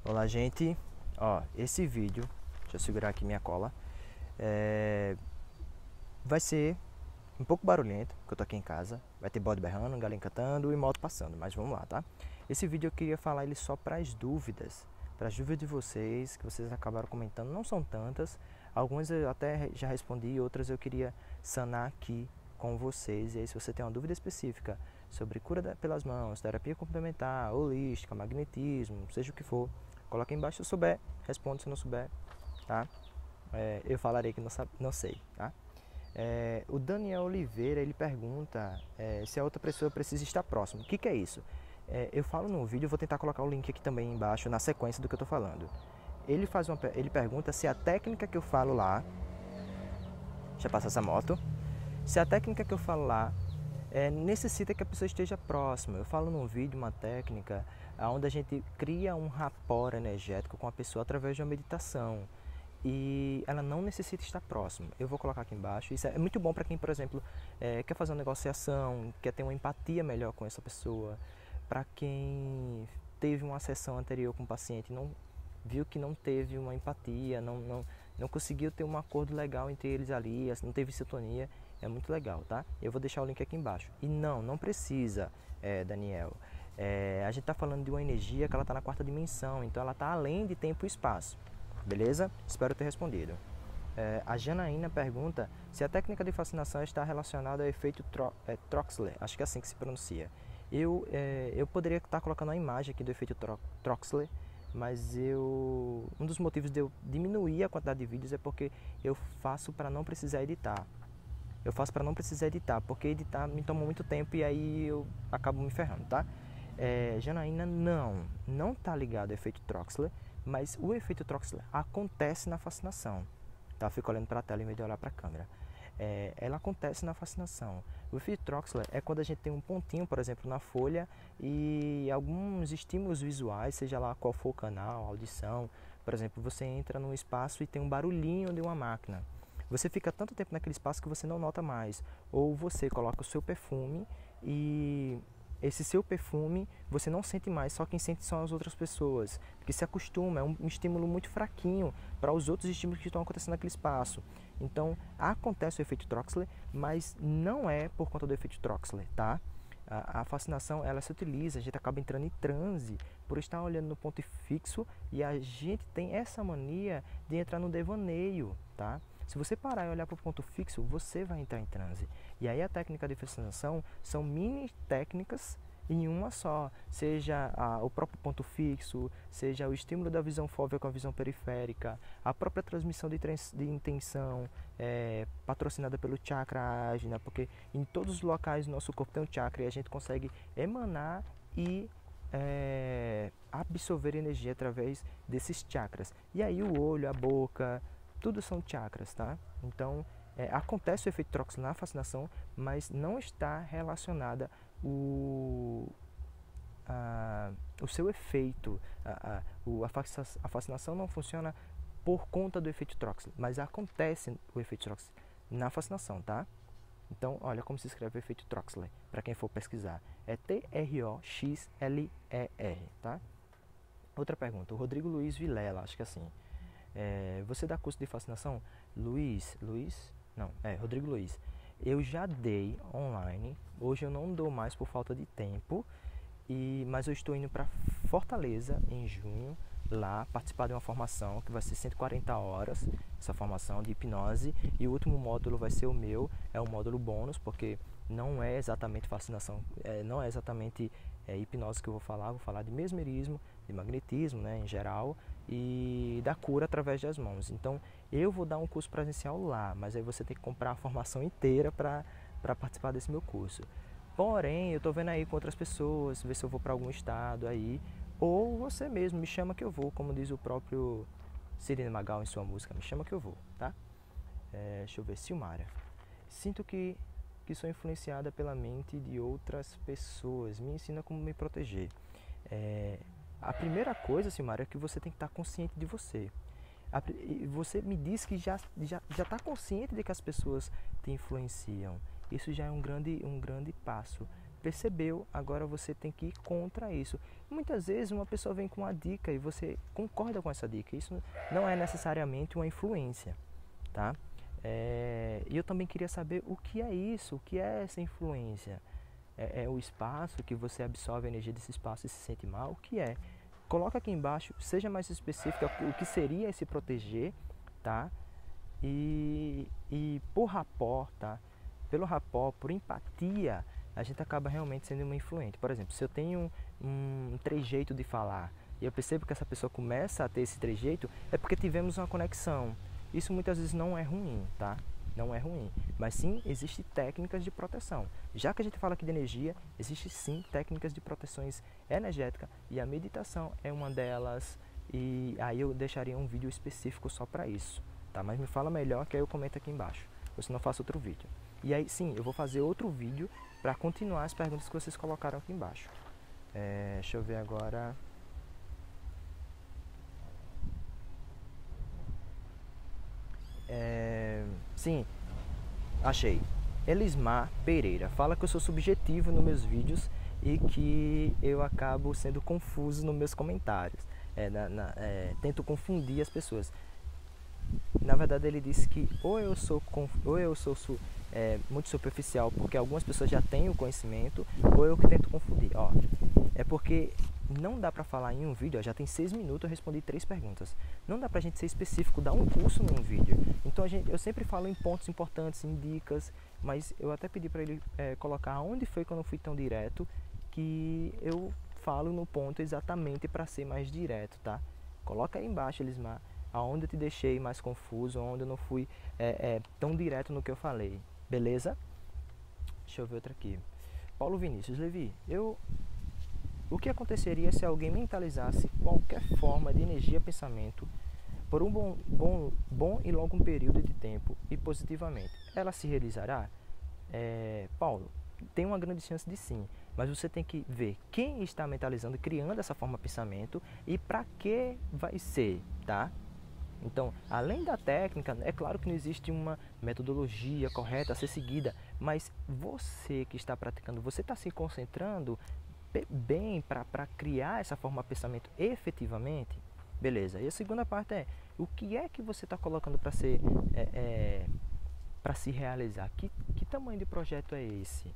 Olá, gente. Ó, esse vídeo, deixa eu segurar aqui minha cola, vai ser um pouco barulhento, porque eu tô aqui em casa. Vai ter bode berrando, galinha cantando e moto passando, mas vamos lá, tá? Esse vídeo eu queria falar ele só para as dúvidas de vocês, que vocês acabaram comentando. Não são tantas, algumas eu até já respondi, outras eu queria sanar aqui com vocês. E aí, se você tem uma dúvida específica sobre cura pelas mãos, terapia complementar, holística, magnetismo, seja o que for, coloca aí embaixo. Se eu souber, responde. Se eu não souber, tá? Eu falarei que não sei, tá? O Daniel Oliveira, ele pergunta se a outra pessoa precisa estar próximo. O que é isso? Eu falo no vídeo, eu vou tentar colocar o link aqui também embaixo, na sequência do que eu estou falando. Ele pergunta se a técnica que eu falo lá, deixa eu passar essa moto, se a técnica que eu falo lá necessita que a pessoa esteja próxima. Eu falo no vídeo uma técnica onde a gente cria um rapport energético com a pessoa através de uma meditação. E ela não necessita estar próxima. Eu vou colocar aqui embaixo. Isso é muito bom para quem, por exemplo, quer fazer uma negociação, quer ter uma empatia melhor com essa pessoa. Para quem teve uma sessão anterior com o paciente e não viu que não teve uma empatia, não conseguiu ter um acordo legal entre eles ali, não teve sintonia, é muito legal, tá? Eu vou deixar o link aqui embaixo. E não precisa, Daniel. A gente está falando de uma energia que ela está na quarta dimensão, então ela está além de tempo e espaço. Beleza? Espero ter respondido. A Janaína pergunta se a técnica de fascinação está relacionada ao efeito Troxler. Acho que é assim que se pronuncia. Eu poderia estar colocando a imagem aqui do efeito Troxler, mas um dos motivos de eu diminuir a quantidade de vídeos é porque eu faço para não precisar editar. Porque editar me toma muito tempo e aí eu acabo me ferrando, tá? Janaína, não está ligado ao efeito Troxler, mas o efeito Troxler acontece na fascinação. Tá? Eu fico olhando para a tela em vez de olhar para a câmera. Ela acontece na fascinação. O efeito Troxler é quando a gente tem um pontinho, por exemplo, na folha e alguns estímulos visuais, seja lá qual for o canal, a audição. Por exemplo, você entra num espaço e tem um barulhinho de uma máquina. Você fica tanto tempo naquele espaço que você não nota mais. Ou você coloca o seu perfume e esse seu perfume você não sente mais, só quem sente são as outras pessoas, porque se acostuma, é um estímulo muito fraquinho para os outros estímulos que estão acontecendo naquele espaço. Então acontece o efeito Troxler, mas não é por conta do efeito Troxler, tá? A fascinação ela se utiliza, a gente acaba entrando em transe por estar olhando no ponto fixo e a gente tem essa mania de entrar no devaneio, tá? Se você parar e olhar para o ponto fixo, você vai entrar em transe. E aí a técnica de fascinação são mini técnicas em uma só, seja o próprio ponto fixo, seja o estímulo da visão fóvea com a visão periférica, a própria transmissão de intenção, patrocinada pelo chakra ágina, porque em todos os locais do nosso corpo tem um chakra e a gente consegue emanar e absorver energia através desses chakras. E aí o olho, a boca, tudo são chakras, tá? Então, acontece o efeito Troxler na fascinação, mas não está relacionada o seu efeito. A fascinação não funciona por conta do efeito Troxler, mas acontece o efeito Troxler na fascinação, tá? Então, olha como se escreve o efeito Troxler, para quem for pesquisar. É Troxler, tá? Outra pergunta, o Rodrigo Luiz Vilela, acho que é assim. Você dá curso de fascinação? Rodrigo Luiz. Eu já dei online, hoje eu não dou mais por falta de tempo, mas eu estou indo para Fortaleza em junho, lá participar de uma formação que vai ser 140 horas, essa formação de hipnose, e o último módulo vai ser o meu, é um módulo bônus, porque não é exatamente fascinação, não é exatamente hipnose que eu vou falar de mesmerismo, de magnetismo, né, em geral, e da cura através das mãos. Então eu vou dar um curso presencial lá, mas aí você tem que comprar a formação inteira para participar desse meu curso. Porém, eu estou vendo aí com outras pessoas, ver se eu vou para algum estado aí, ou você mesmo me chama que eu vou, como diz o próprio Cirine Magal em sua música, me chama que eu vou, tá? Deixa eu ver, Silmara. Sinto que sou influenciada pela mente de outras pessoas, me ensina como me proteger. A primeira coisa, Silmara, é que você tem que estar consciente de você. Você me diz que já está consciente de que as pessoas te influenciam. Isso já é um grande passo percebeu, agora você tem que ir contra isso. Muitas vezes uma pessoa vem com uma dica e você concorda com essa dica. Isso não é necessariamente uma influência, tá? E eu também queria saber o que é isso, o que é essa influência. É o espaço que você absorve a energia desse espaço e se sente mal? O que é? Coloca aqui embaixo, seja mais específica, o que seria esse proteger, tá? E por rapport, tá? Pelo rapport, por empatia, a gente acaba realmente sendo uma influente. Por exemplo, se eu tenho um trejeito de falar e eu percebo que essa pessoa começa a ter esse trejeito, é porque tivemos uma conexão. Isso muitas vezes não é ruim, tá? Não é ruim, mas sim existem técnicas de proteção. Já que a gente fala aqui de energia, existe sim técnicas de proteções energéticas e a meditação é uma delas, e aí eu deixaria um vídeo específico só para isso, tá? Mas me fala melhor que aí eu comento aqui embaixo, ou se não faço outro vídeo. E aí sim, eu vou fazer outro vídeo para continuar as perguntas que vocês colocaram aqui embaixo. Deixa eu ver agora. Sim, achei. Elismar Pereira fala que eu sou subjetivo nos meus vídeos e que eu acabo sendo confuso nos meus comentários. Tento confundir as pessoas. Na verdade, ele disse que ou eu sou muito superficial, porque algumas pessoas já têm o conhecimento, ou eu que tento confundir. É porque não dá pra falar em um vídeo, já tem 6 minutos, eu respondi 3 perguntas. Não dá pra gente ser específico, dar um curso num vídeo. Então eu sempre falo em pontos importantes, em dicas, mas eu até pedi pra ele colocar onde foi que eu não fui tão direto, que eu falo no ponto exatamente pra ser mais direto, tá? Coloca aí embaixo, Elismar, aonde eu te deixei mais confuso, onde eu não fui tão direto no que eu falei, beleza? Deixa eu ver outra aqui. Paulo Vinícius Levi, o que aconteceria se alguém mentalizasse qualquer forma de energia pensamento por um bom e longo período de tempo e positivamente? Ela se realizará? Paulo, tem uma grande chance de sim, mas você tem que ver quem está mentalizando, criando essa forma de pensamento e para que vai ser, tá? Então, além da técnica, é claro que não existe uma metodologia correta a ser seguida, mas você que está praticando, você está se concentrando bem para criar essa forma de pensamento efetivamente? Beleza. E a segunda parte é, o que é que você está colocando para ser para se realizar? Que tamanho de projeto é esse?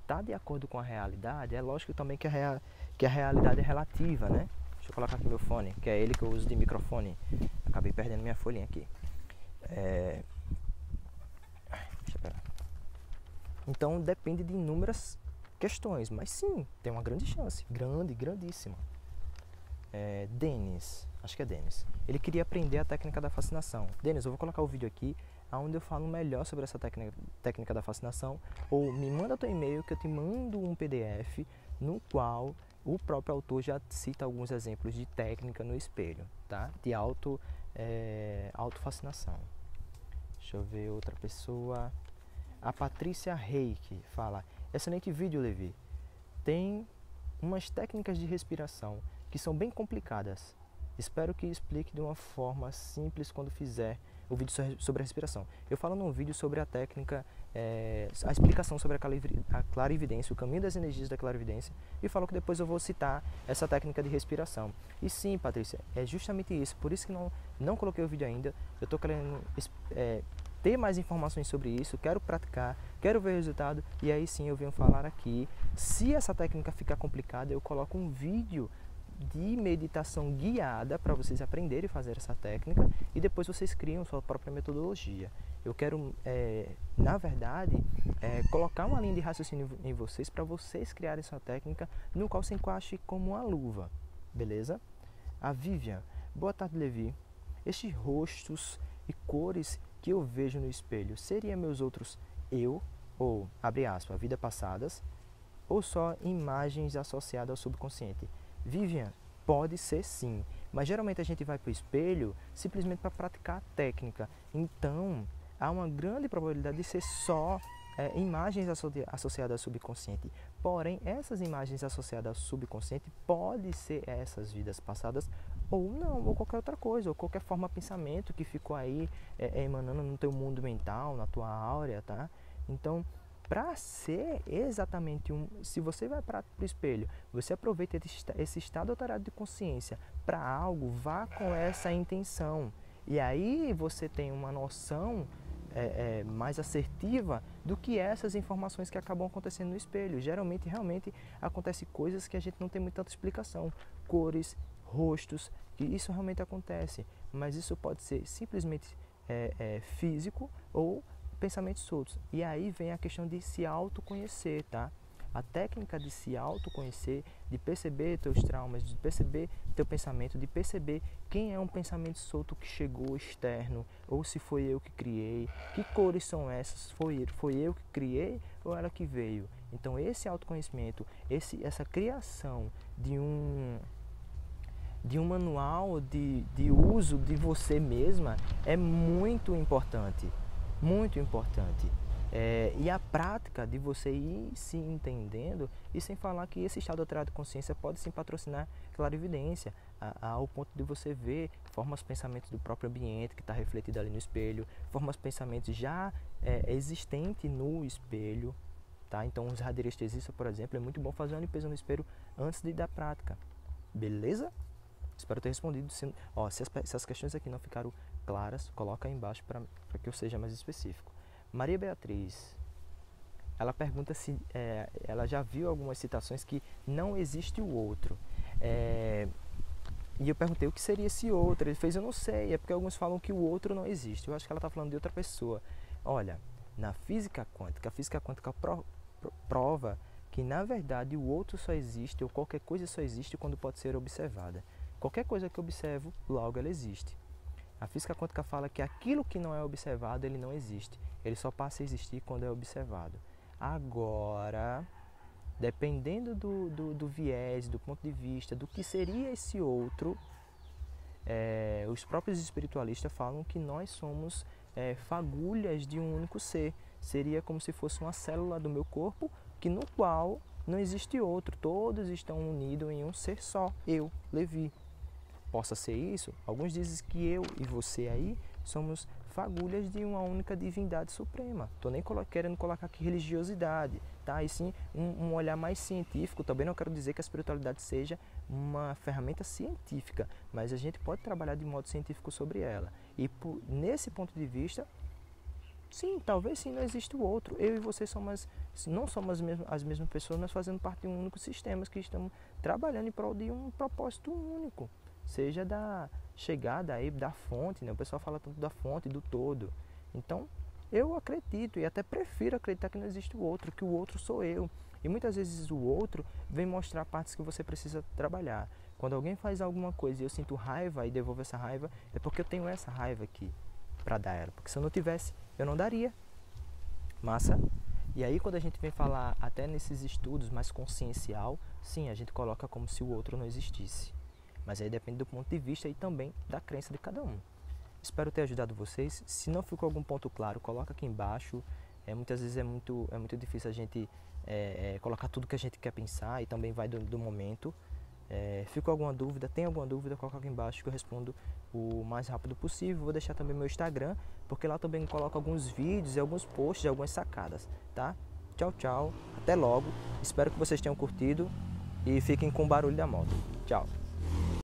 Está de acordo com a realidade? É lógico também que a realidade é relativa, né? Deixa eu colocar aqui meu fone, que é ele que eu uso de microfone. Acabei perdendo minha folhinha aqui. Deixa eu pegar. Então depende de inúmeras questões, mas sim, tem uma grande chance, grandíssima. Denis, acho que é Denis. Ele queria aprender a técnica da fascinação. Denis, eu vou colocar o vídeo aqui onde eu falo melhor sobre essa técnica da fascinação, ou me manda teu e-mail que eu te mando um PDF no qual o próprio autor já cita alguns exemplos de técnica no espelho, tá? De autofascinação. Deixa eu ver outra pessoa. A Patrícia Reiki fala: excelente vídeo, Levi. Tem umas técnicas de respiração que são bem complicadas. Espero que explique de uma forma simples quando fizer o vídeo sobre a respiração. Eu falo num vídeo sobre a técnica, a explicação sobre a clarividência, o caminho das energias da clarividência, e falo que depois eu vou citar essa técnica de respiração. E sim, Patrícia, é justamente isso. Por isso que não coloquei o vídeo ainda. Eu estou querendo ter mais informações sobre isso, quero praticar, quero ver o resultado, e aí sim eu venho falar aqui. Se essa técnica ficar complicada, eu coloco um vídeo de meditação guiada para vocês aprenderem a fazer essa técnica e depois vocês criam sua própria metodologia. Eu quero, na verdade, colocar uma linha de raciocínio em vocês para vocês criarem essa técnica no qual se encaixe como uma luva, beleza? A Vivian, boa tarde, Levi. Estes rostos e cores que eu vejo no espelho seriam meus outros eu, ou, abre aspas, vidas passadas, ou só imagens associadas ao subconsciente? Vivian, pode ser sim, mas geralmente a gente vai para o espelho simplesmente para praticar a técnica. Então, há uma grande probabilidade de ser só imagens associadas ao subconsciente. Porém, essas imagens associadas ao subconsciente podem ser essas vidas passadas ou não, ou qualquer outra coisa, ou qualquer forma de pensamento que ficou aí emanando no teu mundo mental, na tua áurea, tá? Então, para ser exatamente se você vai para o espelho, você aproveita esse estado alterado de consciência para algo, vá com essa intenção. E aí você tem uma noção mais assertiva do que essas informações que acabam acontecendo no espelho. Geralmente, realmente, acontecem coisas que a gente não tem muita explicação. Cores, rostos, que isso realmente acontece. Mas isso pode ser simplesmente físico ou pensamentos soltos. E aí vem a questão de se autoconhecer, tá? A técnica de se autoconhecer, de perceber teus traumas, de perceber teu pensamento, de perceber quem é um pensamento solto que chegou externo, ou se foi eu que criei, que cores são essas, foi eu que criei ou ela que veio. Então esse autoconhecimento, essa criação de um manual de uso de você mesma é muito importante, muito importante. E a prática de você ir se entendendo, e sem falar que esse estado alterado de consciência pode sim patrocinar clarividência, ao ponto de você ver formas de pensamento do próprio ambiente que está refletido ali no espelho, formas de pensamento já existente no espelho, tá? Então os radiestesistas, por exemplo, é muito bom fazer uma limpeza no espelho antes de dar prática, beleza? Espero ter respondido. Se as questões aqui não ficaram claras, coloca aí embaixo para que eu seja mais específico. Maria Beatriz, ela pergunta se ela já viu algumas citações que não existe o outro. E eu perguntei o que seria esse outro. Ele fez, eu não sei, é porque alguns falam que o outro não existe. Eu acho que ela está falando de outra pessoa. Olha, na física quântica, a física quântica prova que na verdade o outro só existe, ou qualquer coisa só existe quando pode ser observada. Qualquer coisa que eu observo, logo ela existe. A física quântica fala que aquilo que não é observado, ele não existe. Ele só passa a existir quando é observado. Agora, dependendo do viés, do ponto de vista, do que seria esse outro, os próprios espiritualistas falam que nós somos fagulhas de um único ser. Seria como se fosse uma célula do meu corpo, no qual não existe outro. Todos estão unidos em um ser só, eu, Levi. Possa ser isso? Alguns dizem que eu e você aí somos fagulhas de uma única divindade suprema. Estou nem querendo colocar aqui religiosidade, tá? E sim um olhar mais científico. Também não quero dizer que a espiritualidade seja uma ferramenta científica, mas a gente pode trabalhar de modo científico sobre ela. E nesse ponto de vista, sim, talvez sim, não existe o outro. Eu e você não somos as mesmas pessoas, mas fazendo parte de um único sistema que estamos trabalhando em prol de um propósito único. Seja da chegada aí da fonte, né? O pessoal fala tanto da fonte, do todo. Então, eu acredito e até prefiro acreditar que não existe o outro, que o outro sou eu. E muitas vezes o outro vem mostrar partes que você precisa trabalhar. Quando alguém faz alguma coisa e eu sinto raiva e devolvo essa raiva, é porque eu tenho essa raiva aqui para dar ela. Porque se eu não tivesse, eu não daria. Massa? E aí quando a gente vem falar até nesses estudos mais consciencial, sim, a gente coloca como se o outro não existisse. Mas aí depende do ponto de vista e também da crença de cada um. Espero ter ajudado vocês. Se não ficou algum ponto claro, coloca aqui embaixo. Muitas vezes é muito difícil a gente colocar tudo que a gente quer pensar e também vai do momento. Ficou alguma dúvida? Tem alguma dúvida? Coloca aqui embaixo que eu respondo o mais rápido possível. Vou deixar também meu Instagram, porque lá também coloco alguns vídeos e alguns posts, algumas sacadas, tá? Tchau, tchau. Até logo. Espero que vocês tenham curtido e fiquem com o barulho da moto. Tchau.